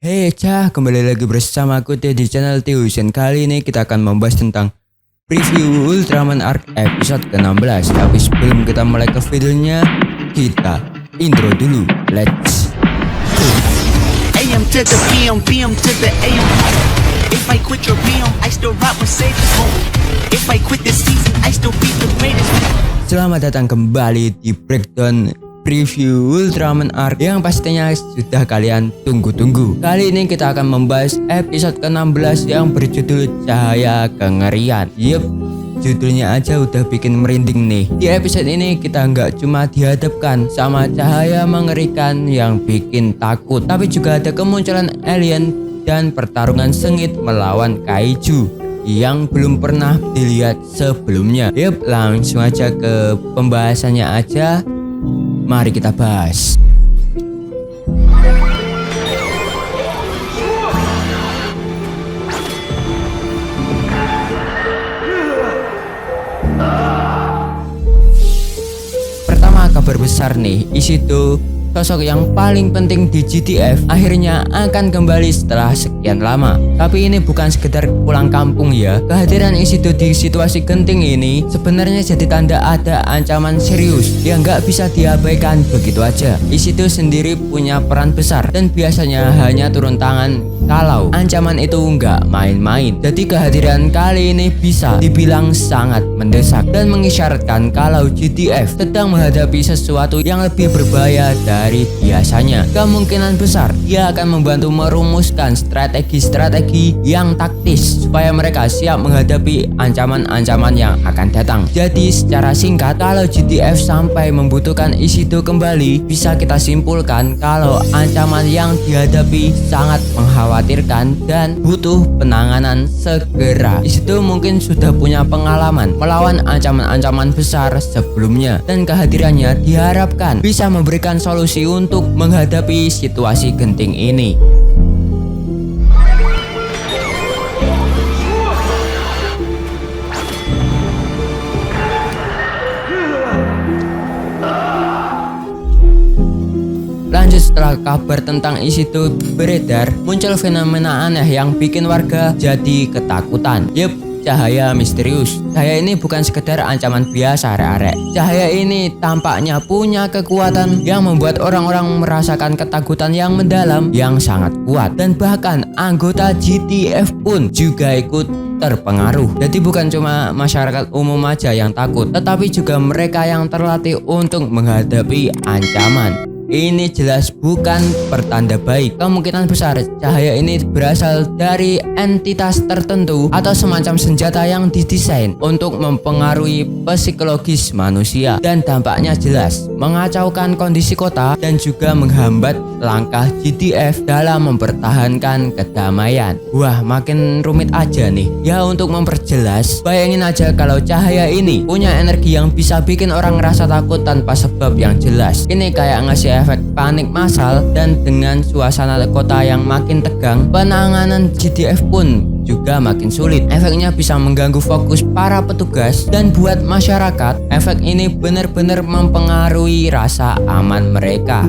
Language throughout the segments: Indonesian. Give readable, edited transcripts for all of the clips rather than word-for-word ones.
Hey Cah, kembali lagi bersama aku Teh di channel Tuition. Kali ini kita akan membahas tentang preview Ultraman Arc episode ke-16. Tapi sebelum kita mulai ke videonya, kita intro dulu. Let's go. AM to the PM, PM to the AM. If I quit your PM, I still rock Mercedes. If I quit this season, I still be the greatest. Selamat datang kembali di breakdown preview Ultraman Arc yang pastinya sudah kalian tunggu-tunggu. Kali ini kita akan membahas episode ke-16 yang berjudul Cahaya Kengerian. Yup, judulnya aja udah bikin merinding nih. Di episode ini kita nggak cuma dihadapkan sama cahaya mengerikan yang bikin takut, tapi juga ada kemunculan alien dan pertarungan sengit melawan kaiju yang belum pernah dilihat sebelumnya. Yup, langsung aja ke pembahasannya aja. Mari kita bahas. Pertama, kabar besar nih, Ishido, sosok yang paling penting di GTF, akhirnya akan kembali setelah sekian lama. Tapi ini bukan sekedar pulang kampung ya. Kehadiran Ishido di situasi genting ini sebenarnya jadi tanda ada ancaman serius yang nggak bisa diabaikan begitu aja. Ishido sendiri punya peran besar dan biasanya hanya turun tangan kalau ancaman itu nggak main-main. Jadi kehadiran kali ini bisa dibilang sangat mendesak dan mengisyaratkan kalau GTF sedang menghadapi sesuatu yang lebih berbahaya dari biasanya. Kemungkinan besar dia akan membantu merumuskan strategi-strategi yang taktis supaya mereka siap menghadapi ancaman-ancaman yang akan datang. Jadi secara singkat, kalau GTF sampai membutuhkan Ishido kembali, bisa kita simpulkan kalau ancaman yang dihadapi sangat mengkhawatirkan dan butuh penanganan segera. Ishido mungkin sudah punya pengalaman melawan ancaman-ancaman besar sebelumnya dan kehadirannya diharapkan bisa memberikan solusi untuk menghadapi situasi genting ini. Lanjut, setelah kabar tentang Ishido beredar, muncul fenomena aneh yang bikin warga jadi ketakutan. Yup, cahaya misterius. Cahaya ini bukan sekedar ancaman biasa, arek-arek. Cahaya ini tampaknya punya kekuatan yang membuat orang-orang merasakan ketakutan yang mendalam yang sangat kuat. Dan bahkan anggota GTF pun juga ikut terpengaruh. Jadi bukan cuma masyarakat umum aja yang takut, tetapi juga mereka yang terlatih untuk menghadapi ancaman. Ini jelas bukan pertanda baik. Kemungkinan besar cahaya ini berasal dari entitas tertentu atau semacam senjata yang didesain untuk mempengaruhi psikologis manusia dan dampaknya jelas mengacaukan kondisi kota dan juga menghambat langkah GTF dalam mempertahankan kedamaian. Wah, makin rumit aja nih. Ya, untuk memperjelas, bayangin aja kalau cahaya ini punya energi yang bisa bikin orang ngerasa takut tanpa sebab yang jelas. Ini kayak ngasih efek panik massal, dan dengan suasana kota yang makin tegang, penanganan GTF pun juga makin sulit. Efeknya bisa mengganggu fokus para petugas dan buat masyarakat, efek ini benar-benar mempengaruhi rasa aman mereka.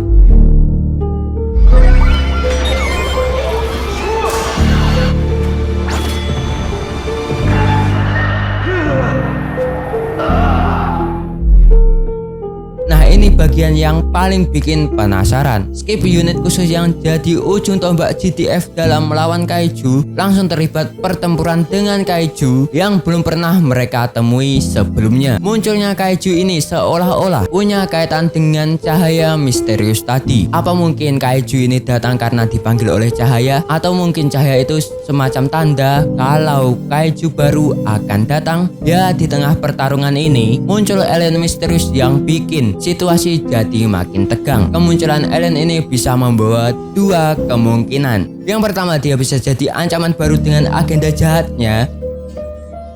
Ini bagian yang paling bikin penasaran. Skip unit khusus yang jadi ujung tombak GTF dalam melawan kaiju langsung terlibat pertempuran dengan kaiju yang belum pernah mereka temui sebelumnya. Munculnya kaiju ini seolah-olah punya kaitan dengan cahaya misterius tadi. Apa mungkin kaiju ini datang karena dipanggil oleh cahaya, atau mungkin cahaya itu semacam tanda kalau kaiju baru akan datang? Ya, di tengah pertarungan ini muncul alien misterius yang bikin situasi jadi makin tegang. Kemunculan alien ini bisa membawa dua kemungkinan. Yang pertama, dia bisa jadi ancaman baru dengan agenda jahatnya,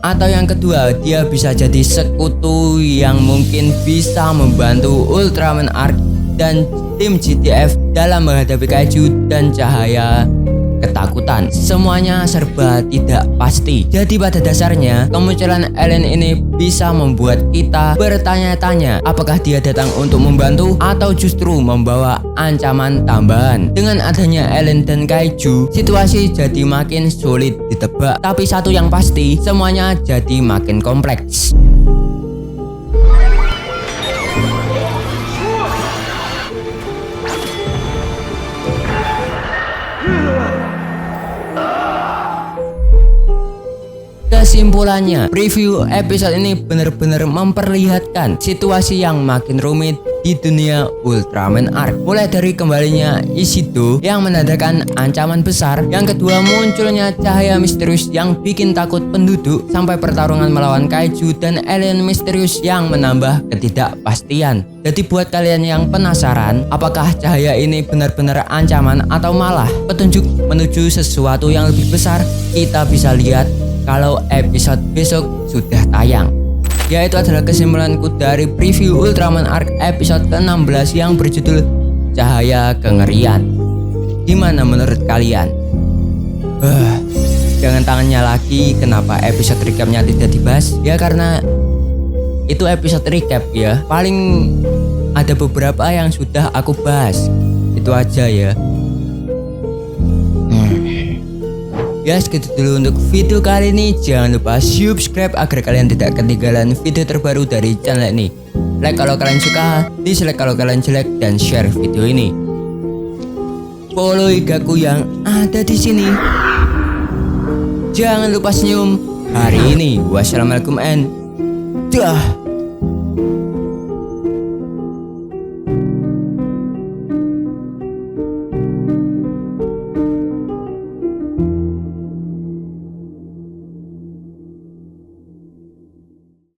atau yang kedua, dia bisa jadi sekutu yang mungkin bisa membantu Ultraman Arc dan tim GTF dalam menghadapi kaiju dan cahaya ketakutan. Semuanya serba tidak pasti. Jadi pada dasarnya kemunculan alien ini bisa membuat kita bertanya-tanya apakah dia datang untuk membantu atau justru membawa ancaman tambahan. Dengan adanya alien dan kaiju, situasi jadi makin sulit ditebak. Tapi satu yang pasti, semuanya jadi makin kompleks. Kesimpulannya, preview episode ini benar-benar memperlihatkan situasi yang makin rumit di dunia Ultraman Arc. Mulai dari kembalinya Ishido yang menandakan ancaman besar, yang kedua munculnya cahaya misterius yang bikin takut penduduk, sampai pertarungan melawan kaiju dan alien misterius yang menambah ketidakpastian. Jadi buat kalian yang penasaran apakah cahaya ini benar-benar ancaman atau malah petunjuk menuju sesuatu yang lebih besar, kita bisa lihat kalau episode besok sudah tayang. Yaitu adalah kesimpulanku dari preview Ultraman Arc episode ke-16 yang berjudul Cahaya Kengerian. Gimana menurut kalian? Jangan tangannya lagi, kenapa episode recapnya tidak dibahas? Ya karena itu episode recap ya. Paling ada beberapa yang sudah aku bahas. Itu aja ya. Ya segitu dulu untuk video kali ini. Jangan lupa subscribe agar kalian tidak ketinggalan video terbaru dari channel ini. Like kalau kalian suka, dislike kalau kalian jelek, dan share video ini. Follow IG-ku yang ada di sini. Jangan lupa senyum hari ini. Wassalamualaikum and dah.